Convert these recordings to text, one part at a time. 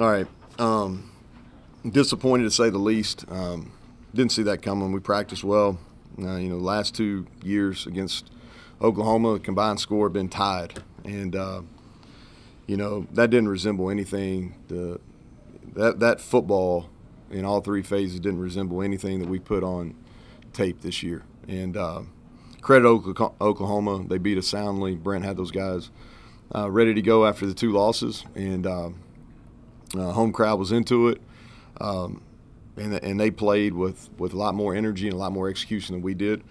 All right. Disappointed to say the least. Didn't see that coming. We practiced well. The last 2 years against Oklahoma, the combined score had been tied. And, that didn't resemble anything. That football in all three phases didn't resemble anything that we put on tape this year. And credit Oklahoma. They beat us soundly. Brent had those guys ready to go after the 2 losses. And home crowd was into it. And they played with a lot more energy and a lot more execution than we did.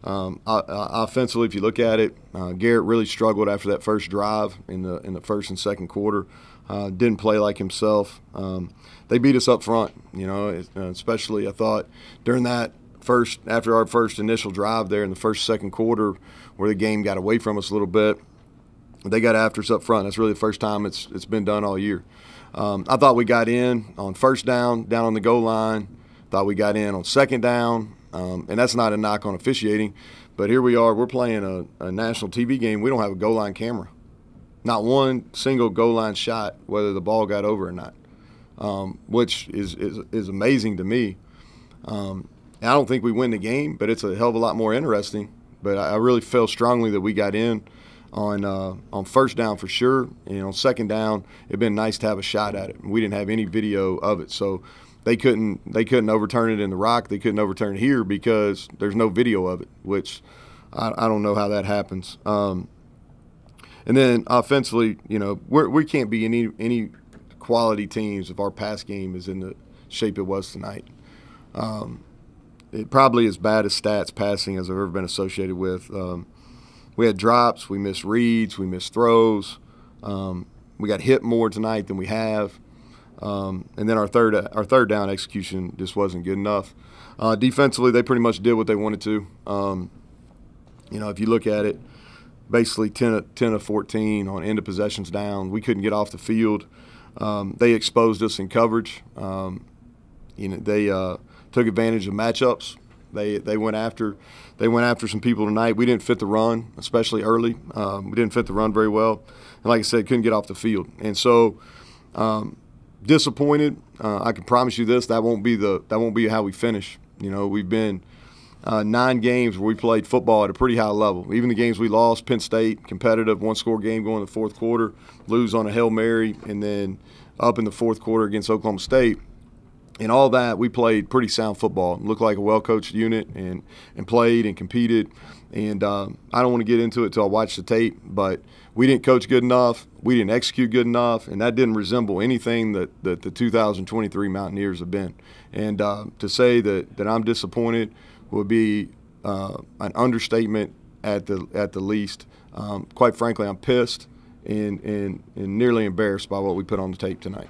Offensively, if you look at it, Garrett really struggled after that first drive in the first and second quarter. Didn't play like himself. They beat us up front, especially I thought during that after our first initial drive there in the second quarter where the game got away from us a little bit. They got after us up front. That's really the first time it's been done all year. I thought we got in on first down on the goal line. Thought we got in on second down. And that's not a knock on officiating. But here we are. We're playing a national TV game. We don't have a goal line camera. Not one single goal line shot, whether the ball got over or not, which is amazing to me. I don't think we win the game, but it's a hell of a lot more interesting. But I really felt strongly that we got in on first down for sure. And on second down, it'd been nice to have a shot at it. We didn't have any video of it, so they couldn't overturn it in the Rock. They couldn't overturn it here because there's no video of it, which I don't know how that happens. And then offensively, we can't be any quality teams if our pass game is in the shape it was tonight. It probably as bad as stats passing as I've ever been associated with. We had drops, we missed reads, we missed throws. We got hit more tonight than we have. And then our third down execution just wasn't good enough. Defensively, they pretty much did what they wanted to. If you look at it, basically 10 of 14 on end of possessions down. We couldn't get off the field. They exposed us in coverage. They took advantage of matchups. They went after some people tonight. We didn't fit the run, especially early. We didn't fit the run very well, and like I said, couldn't get off the field. And so, disappointed. I can promise you this: that won't be how we finish. We've been 9 games where we played football at a pretty high level. Even the games we lost, Penn State, competitive, 1-score game going in the fourth quarter, lose on a Hail Mary, and then up in the fourth quarter against Oklahoma State. And all that, we played pretty sound football. Looked like a well-coached unit and played and competed. And I don't want to get into it until I watch the tape, but we didn't coach good enough. We didn't execute good enough, and that didn't resemble anything that the 2023 Mountaineers have been. And to say that I'm disappointed would be an understatement at the least. Quite frankly, I'm pissed and nearly embarrassed by what we put on the tape tonight.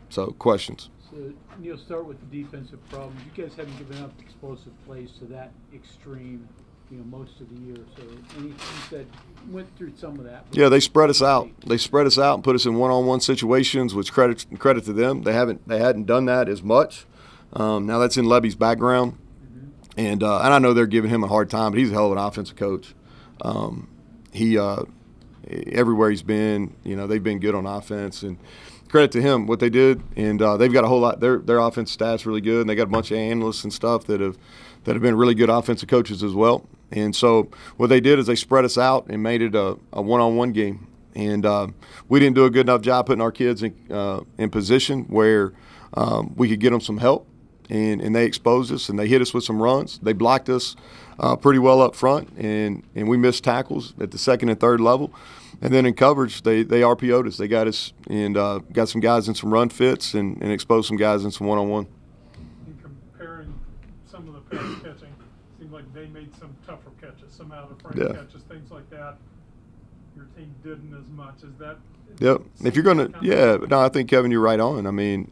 So, questions? So, Neal, start with the defensive problems. You guys haven't given up explosive plays to that extreme, most of the year. So, you said went through some of that. Yeah, they spread us out. They spread us out and put us in one-on-one situations, which credit to them. They hadn't done that as much. Now that's in Lebby's background, and I know they're giving him a hard time, but he's a hell of an offensive coach. He everywhere he's been, they've been good on offense, and credit to him what they did. And they've got a whole lot. Their offense staff's really good, and they got a bunch of analysts and stuff that have been really good offensive coaches as well. And so what they did is they spread us out and made it a one-on-one game. And we didn't do a good enough job putting our kids in position where we could get them some help. And they exposed us, and they hit us with some runs. They blocked us pretty well up front, and we missed tackles at the second and third level. And then in coverage, they RPO'd us. They got us and got some guys in some run fits and exposed some guys in some one-on-one. In comparing some of the pass catching, it seemed like they made some tougher catches, some out-of-frame catches, things like that. Your team didn't as much. Is that? Yep. If you're going to, I think, Kevin, you're right on. I mean,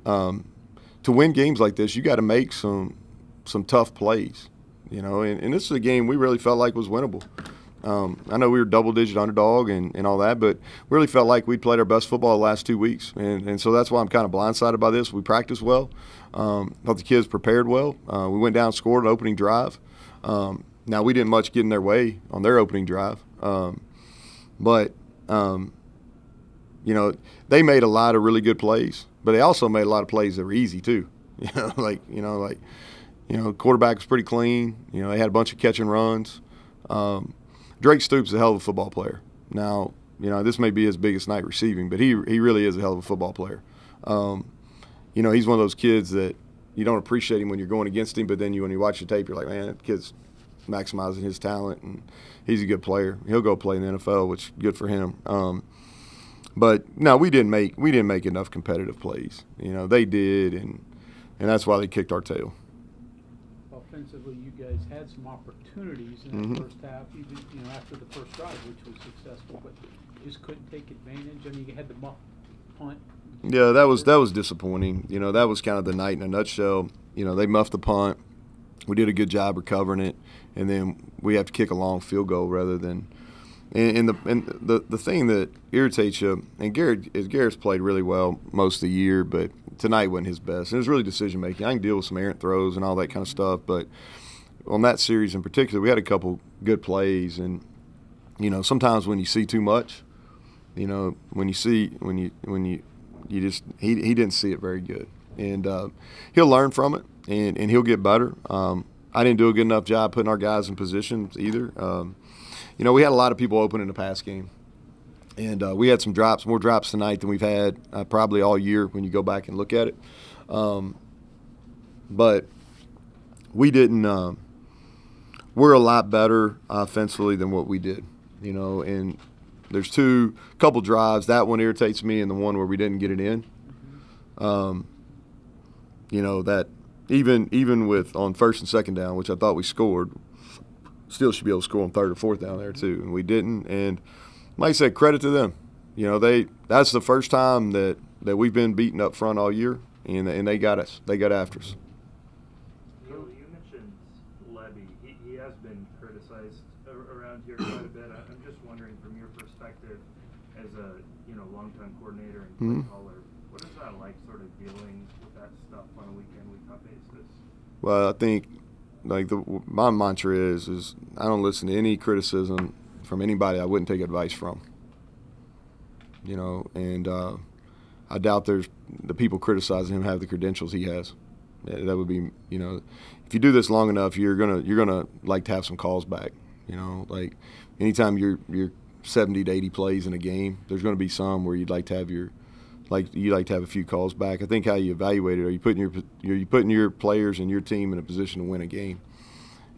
to win games like this, you got to make some tough plays, and this is a game we really felt like was winnable. I know we were double-digit underdog and all that, but we really felt like we played our best football the last 2 weeks, and so that's why I'm kind of blindsided by this. We practiced well. Thought the kids prepared well. We went down and scored an opening drive. Now, we didn't much get in their way on their opening drive, but you know, they made a lot of really good plays, but they also made a lot of plays that were easy too. Quarterback was pretty clean. You know, they had a bunch of catch and runs. Drake Stoops is a hell of a football player. Now, you know, this may be his biggest night receiving, but he really is a hell of a football player. You know, he's one of those kids that you don't appreciate him when you're going against him, but then when you watch the tape, you're like, man, that kid's maximizing his talent, and he's a good player. He'll go play in the NFL, which is good for him. But no, we didn't make enough competitive plays. You know, they did, and that's why they kicked our tail. Offensively, you guys had some opportunities in the first half, even after the first drive, which was successful, but you just couldn't take advantage. I mean, you had the muff punt. Yeah, that was disappointing. You know, that was kind of the night in a nutshell. You know, they muffed the punt. We did a good job recovering it, and then we have to kick a long field goal rather than. And the thing that irritates you, and Garrett's played really well most of the year, but tonight wasn't his best. And it was really decision making. I can deal with some errant throws and all that kind of stuff, but on that series in particular, we had a couple good plays. And you know, sometimes when you see too much, you know, he didn't see it very good, and he'll learn from it, and he'll get better. I didn't do a good enough job putting our guys in positions either. You know, we had a lot of people open in the pass game, and we had more drops tonight than we've had probably all year when you go back and look at it. But we didn't. We're a lot better offensively than what we did, you know. And there's couple drives. That one irritates me, and the one where we didn't get it in. You know, that even with on first and second down, which I thought we scored. Still should be able to score on third or fourth down there too, and we didn't. And like I said, credit to them. You know, that's the first time that we've been beaten up front all year, and they got us. They got after us. You mentioned Levy. He has been criticized around here quite a bit. I'm just wondering, from your perspective, as a longtime coordinator and play caller, what is that like, sort of dealing with that stuff on a week-in, basis? Well, I think. Like my mantra is I don't listen to any criticism from anybody I wouldn't take advice from. You know, and I doubt there's the people criticizing him have the credentials he has. That would be, you know, if you do this long enough, you're gonna like to have some calls back. You know, like anytime you're 70 to 80 plays in a game, there's going to be some where you'd like to have a few calls back. I think how you evaluate it, are you putting your players and your team in a position to win a game?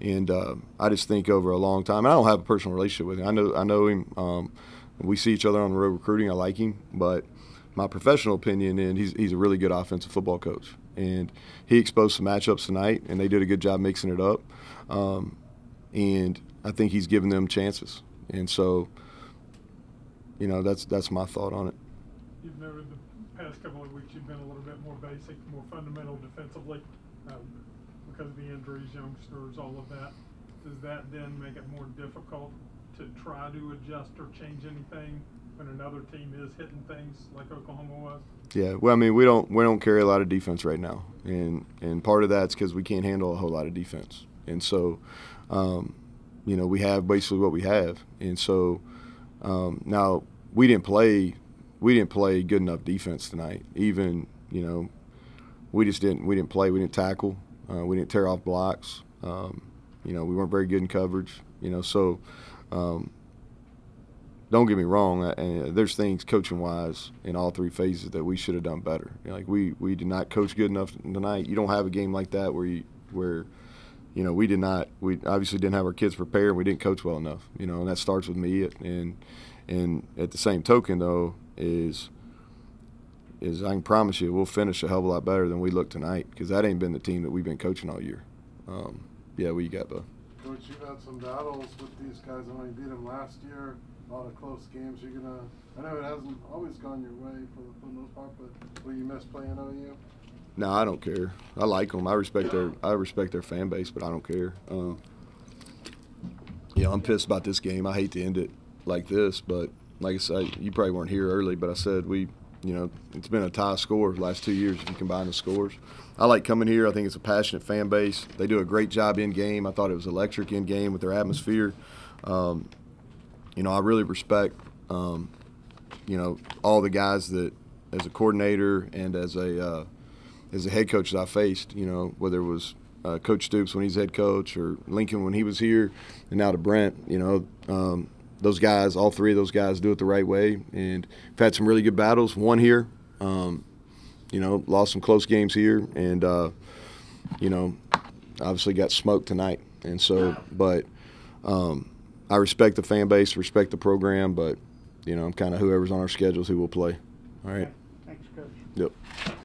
And I just think over a long time, and I don't have a personal relationship with him. I know him. We see each other on the road recruiting. I like him, but my professional opinion, and he's a really good offensive football coach. And he exposed some matchups tonight, and they did a good job mixing it up. And I think he's given them chances. And so, you know, that's my thought on it. You've noted the past couple of weeks you've been a little bit more basic, more fundamental defensively because of the injuries, youngsters, all of that. Does that then make it more difficult to try to adjust or change anything when another team is hitting things like Oklahoma was? Yeah, well, I mean, we don't carry a lot of defense right now, and part of that's because we can't handle a whole lot of defense, and so you know, we have basically what we have, and so now we didn't play good enough defense tonight. Even, you know, we didn't play. We didn't tackle. We didn't tear off blocks. You know, we weren't very good in coverage. You know, so don't get me wrong. There's things coaching-wise in all three phases that we should have done better. You know, like we did not coach good enough tonight. You don't have a game like that where you know, we obviously didn't have our kids prepared, and we didn't coach well enough. You know, and that starts with me. And at the same token, though, is I can promise you we'll finish a hell of a lot better than we look tonight, because that ain't been the team that we've been coaching all year. Yeah, what you got, Bo? Coach, you've had some battles with these guys. I know you beat them last year. A lot of close games. I know it hasn't always gone your way for the most part, but will you miss playing OU? No, I don't care. I like them. I respect their fan base, but I don't care. Yeah, I'm pissed about this game. I hate to end it like this, but like I said, you probably weren't here early, but I said it's been a tie score the last 2 years if you combine the scores. I like coming here. I think it's a passionate fan base. They do a great job in game. I thought it was electric in game with their atmosphere. You know, I really respect you know, all the guys that, as a coordinator and as a head coach that I faced, you know, whether it was Coach Stoops when he's head coach or Lincoln when he was here, and now to Brent, you know, those guys, all three of those guys do it the right way. And we've had some really good battles, won here, you know, lost some close games here, and, you know, obviously got smoked tonight. And so, but I respect the fan base, respect the program, but, you know, I'm kind of whoever's on our schedules who will play. All right. Thanks, Coach. Yep.